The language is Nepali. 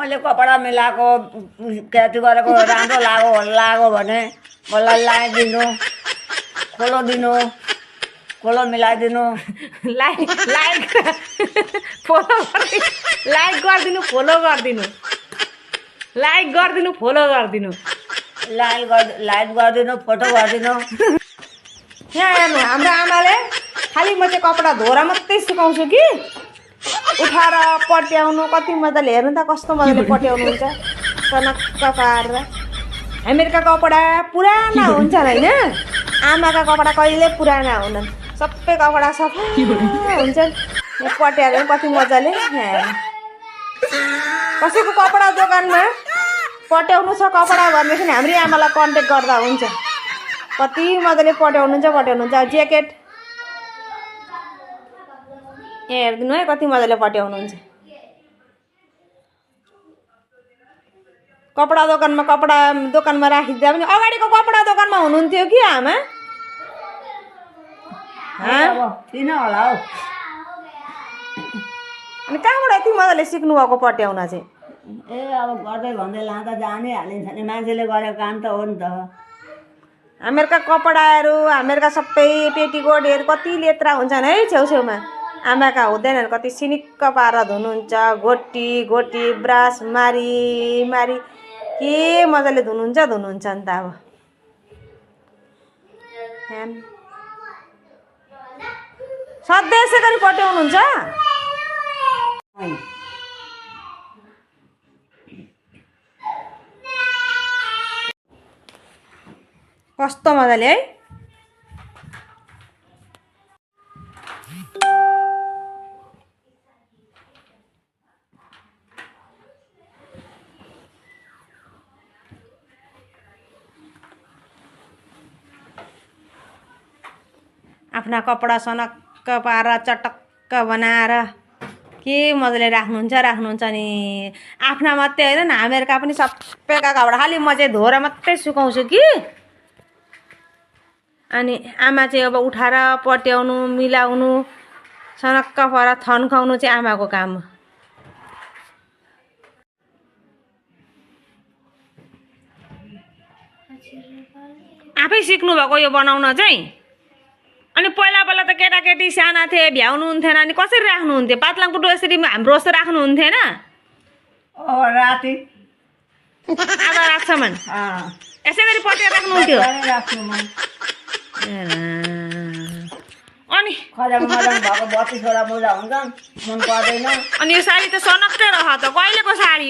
मैले कपडा मिलाएको क्याटी गरेको राम्रो लाग्यो भने मलाई लगाइदिनु, खोलो मिलाइदिनु। लाइक फलो गरिदिनु, लाइक गरिदिनु, फलो गरिदिनु, लाइक गरिदिनु, फलो गरिदिनु, लाइक गरिदिनु, फोटो गरिदिनु। यहाँ हेर्नु हाम्रो आमाले खालि म चाहिँ कपडा धोएर मात्रै सुकाउँछु कि उठाएर पट्याउनु कति मजाले हेर्नु त कस्तो मजाले पट्याउनुहुन्छ टनक्क पारेर। हामीहरूका कपडा पुराना हुन्छन् होइन, आमाका कपडा कहिले पुराना हुनन्, सबै कपडा सफा हुन्छन्। पट्याएर कति मजाले कसैको कपडा दोकानमा पट्याउनु छ कपडा भनेदेखि हाम्रै आमालाई कन्ट्याक्ट गर्दा हुन्छ। कति मजाले पट्याउनुहुन्छ। ज्याकेट यहाँ हेरिदिनु है कति मजाले पट्याउनुहुन्छ। कपडा दोकानमा राखिदिँदा पनि अगाडिको कपडा दोकानमा हुनुहुन्थ्यो कि आमा? किन होला हौ? अनि कहाँबाट यति मजाले सिक्नुभएको पट्याउन चाहिँ? अब गर्दै भन्दै लाँदा जानै हालिन्छ नि, मान्छेले गरेको काम त हो नि त। हामीहरूका कपडाहरू हामीहरूका सबै पेटीकोटहरू कति लेत्रा हुन्छन् है छेउछेउमा। आमाका हुँदैनन्, कति सिनिक्क पारेर धुनुहुन्छ, घोटी ब्रस मारी के मजाले धुनुहुन्छ नि त। अब सधैँ यसै गरी पट्याउनुहुन्छ? कस्तो मजाले है। आफ्ना कपडा सनक्क पारेर चटक्क बनाएर के मजाले राख्नुहुन्छ नि। आफ्ना मात्रै होइन हामीहरूका पनि सबैका कपडा खालि म चाहिँ धोएर मात्रै सुकाउँछु कि। अनि आमा चाहिँ अब उठाएर पट्याउनु, मिलाउनु, सनक्क पारेर थन्काउनु चाहिँ आमाको काम हो। आफै सिक्नु भएको यो बनाउन चाहिँ। अनि पहिला त केटाकेटी साना थिए, भ्याउनु हुन्थेन, अनि कसरी राख्नुहुन्थ्यो? पातलाङपुटो यसरी हाम्रो जस्तो राख्नुहुन्थेन? राति आधा रातसम्म यसै गरी पट्याएर राख्नुहुन्थ्यो। अनि खजाङ भएको 32 वटा मोजा हुन्छ, मन पर्दैन। अनि यो साडी त सनक्कै रह त, कहिलेको साडी